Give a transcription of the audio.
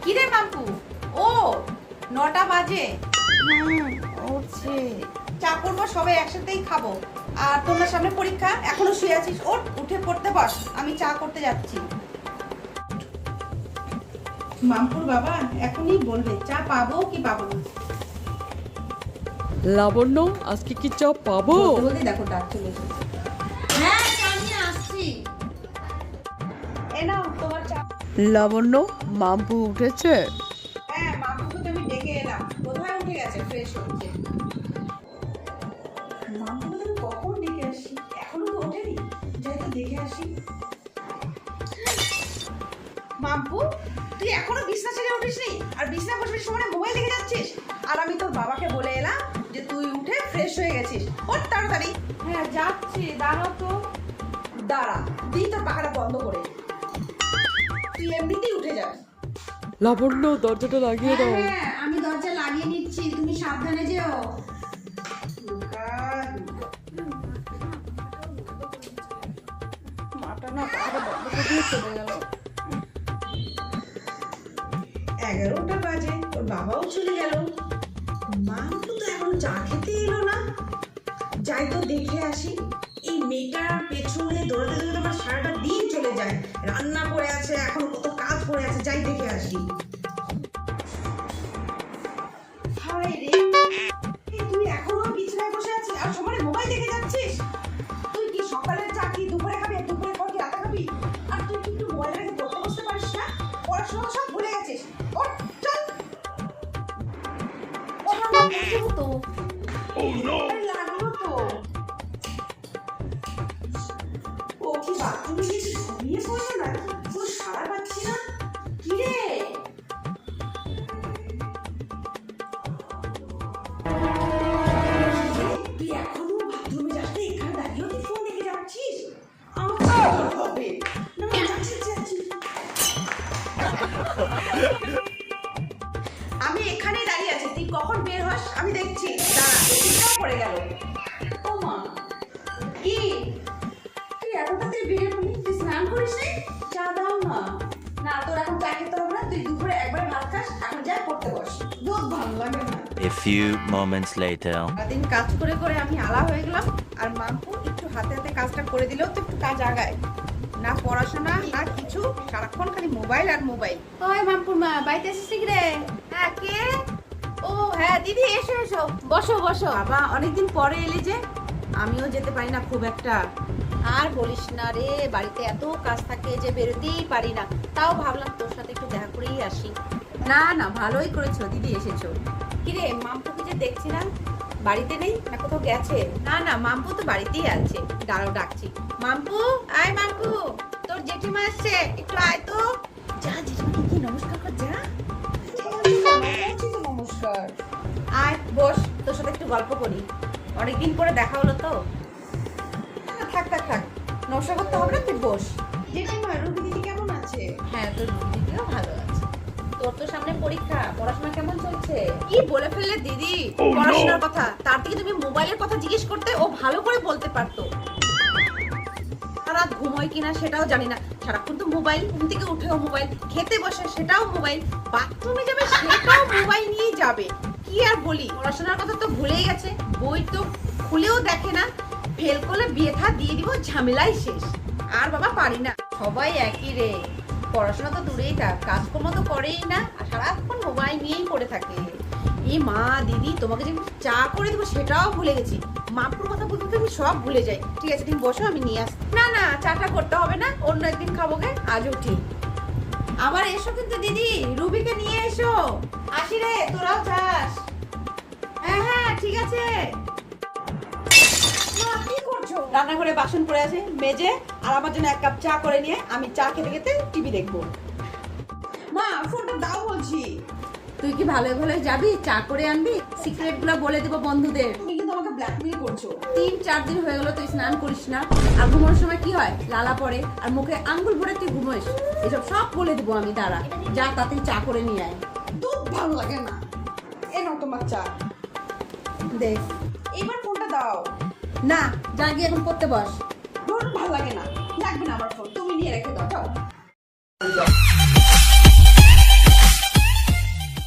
কিরে মাম্পু, ও 9টা বাজে। উঠছে, চা করবো, সবাই একসাথেই খাবো। আর তোমার সামনে পরীক্ষা, এখনো শুয়ে আছিস? ওঠ, উঠে পড়তে বস, আমি চা করতে যাচ্ছি। মাম্পুর বাবা এখনই বলবে চা পাবো কি পাবো না। লাবণ্য, আজকে কি চা পাবো? বলতে দেখো ডাক চলে এসেছে। হ্যাঁ, চা নিয়ে আসছি। এ নাও তোমার চা। লাবণ্য, মাম্পু উঠেছে? হ্যাঁ, মাম্পুকে তো আমি ডেকে এলাম, কোথায় উঠে গেছে, ফ্রেশ হচ্ছে। মাম্পুকে তো আমি কখন ডেকে আসি, এখনো তো ওঠেনি। যাই তো দেখে আসি। মাম্পু, তুই এখনো বিছনা ছেড়ে উঠিসনি? আর বিছনা বসে সময় মোবাইল দেখে যাচ্ছিস? আর আমি তোর বাবাকে বলে এলাম যে তুই উঠে ফ্রেশ হয়ে গেছিস। ওঠ তাড়াতাড়ি। হ্যাঁ যাচ্ছি, দাঁড়াও তো। দাঁড়া, দিই তোর পাখাটা বন্ধ করে। তুই এমনিতেই উঠে যাস। লাবণ্য, দরজাটা লাগিয়ে দাও। হ্যাঁ, আমি দরজা লাগিয়ে নিচ্ছি, তুমি সাবধানে যেও। মাটা না পাখাটা বন্ধ করে দিয়ে চলে গেল। 11টা বাজে, ওর বাবাও চলে গেল। মা তো এখন চা খেতে এলো না। যাই তো দেখে আসি। এই মেয়েটার পেছনে দৌড়াতে দৌড়াতে আমার সারাটা দিন চলে যায়। রান্না করে আছে, এখন কত কাজ করে আছে, যাই দেখে আসি। হায় রে, এই তুই এখনো বিছানায় বসে আছিস আর সমানে মোবাইল দেখে যাচ্ছিস? তুই কি সকালের চা কি দুপুরে খাবি, দুপুরে পর কি রাতে খাবি? আর তুই কি একটু মোবাইল রেখে পড়তে বসতে পারিস না? পড়াশোনা সব ভুলে গেছিস। ওঠ, চল। তো লাগলো তো। ও কি বাথরুমে গেছে, ঘুমিয়ে পড়লো নাকি? ও সারা পাচ্ছি না। কি রে? তুই এখনো বাথরুমে যাস না? এখানে দাঁড়িয়েও তুই ফোন দেখে যাচ্ছিস? আমার হবে না, যাচ্ছি। আমি এখানেই দাঁড়িয়ে আছি, তুই কখন বের হস আমি দেখছি। দাঁড়া, চিন্তাও পড়ে গেল। ও মা, কি তুই এতটাতে বের হলি? তুই স্নান করিস নি? চা দাও না। না, তোর এখন চা খেতে হবে না, তুই দুপুরে একবার ভাত খাস, এখন যা পড়তে বস। দুধ ভালো লাগে না। A few moments later. সারাদিন কাজ করে করে আমি আলা হয়ে গেলাম, আর মাম্পু একটু হাতে হাতে কাজটা করে দিলেও তো একটু কাজ আগায় না। পড়াশোনা না কিছু, সারাক্ষণ খালি মোবাইল আর মোবাইল। ওই মাম্পুর মা, বাড়িতে এসেছিস কি রে? হ্যাঁ, কে? ও হ্যাঁ দিদি, এসো এসো, বসো বসো। বাবা, অনেকদিন পরে এলে যে। আমিও যেতে পারি না খুব একটা। আর বলিস না রে, বাড়িতে এত কাজ থাকে যে বেরোতেই পারি না। তাও ভাবলাম তোর সাথে একটু দেখা করেই আসি। না না, ভালোই করেছো দিদি, এসেছো। কিরে, মাম্পুকে যে দেখছি না, বাড়িতে নেই না কোথাও গেছে? না না, মাম্পু তো বাড়িতেই আছে। দাঁড়াও, ডাকছি। মাম্পু, আয় মাম্পু, তোর জেঠিমা আসছে, একটু আয় তো। যা, জেঠিমাকে কি নমস্কার কর, যা। নমস্কার। আয় বস, তোর সাথে একটু গল্প করি, অনেকদিন পরে দেখা হলো তো। থাক থাক থাক, নমস্কার করতে হবে না, তুই বস। জেঠিমা, রুবি দিদি কেমন আছে? হ্যাঁ, তোর রুবি দিদিও ভালো আছে। তোর তো সামনে পরীক্ষা, পড়াশোনা কেমন চলছে? কি বলে ফেললে দিদি পড়াশোনার কথা? তার থেকে তুমি মোবাইলের কথা জিজ্ঞেস করতে, ও ভালো করে বলতে পারতো। রাত ঘুমোয় কিনা সেটাও জানি না, সারাক্ষণ তো মোবাইল। ঘুম থেকে উঠেও মোবাইল, খেতে বসে সেটাও মোবাইল, বাথরুমে যাবে সেটাও মোবাইল নিয়ে যাবে। কি আর বলি, পড়াশোনার কথা তো ভুলেই গেছে, বই তো খুলেও দেখে না। ফেল করলে বিয়ে থা দিয়ে দিব, ঝামেলাই শেষ। আর বাবা পারি না, সবাই একই রে। পড়াশোনা তো দূরেই থাক, কাজকর্ম তো করেই না, আর সারাক্ষণ মোবাইল নিয়েই পড়ে থাকে। এই মা দিদি, তোমাকে যে চা করে দেবো সেটাও ভুলে গেছি। মাপুর কথা বলতে তো আমি সব ভুলে যাই। ঠিক আছে, তুমি বসো, আমি নিয়ে আসি। না না, চাটা করতে হবে না, অন্য একদিন খাবো গে, আজ উঠি। আবার এসো কিন্তু দিদি, রুবিকে নিয়ে এসো। আসি রে, তোরাও যাস। হ্যাঁ হ্যাঁ, ঠিক আছে। কি করছো? রান্নাঘরে বাসন পড়ে আছে, মেজে। আর আমার জন্য 1 কাপ চা করে নিয়ে আমি চা খেতে খেতে টিভি দেখবো। মা, ফোনটা দাও বলছি। তুই কি ভালো ভালো যাবি, চা করে আনবি? সিক্রেট গুলো বলে দেবো বন্ধুদের। তুমি কিন্তু আমাকে ব্ল্যাকমেল করছো। 3-4 দিন হয়ে গেল তুই স্নান করিস না, আর ঘুমানোর সময় কি হয়, লালা পড়ে, আর মুখে আঙ্গুল ভরে তুই ঘুমোস। এসব সব বলে দেবো আমি, দাঁড়া। যা, তাড়াতাড়ি চা করে নিয়ে আয়। দুধ ভালো লাগে না। এ নাও তোমার চা। দেখ, এবার ফোনটা দাও। না, যা গিয়ে এখন পড়তে বস। ভালো লাগে না, লাগবে না আমার ফোন, তুমি নিয়ে রেখে দাও, যাও।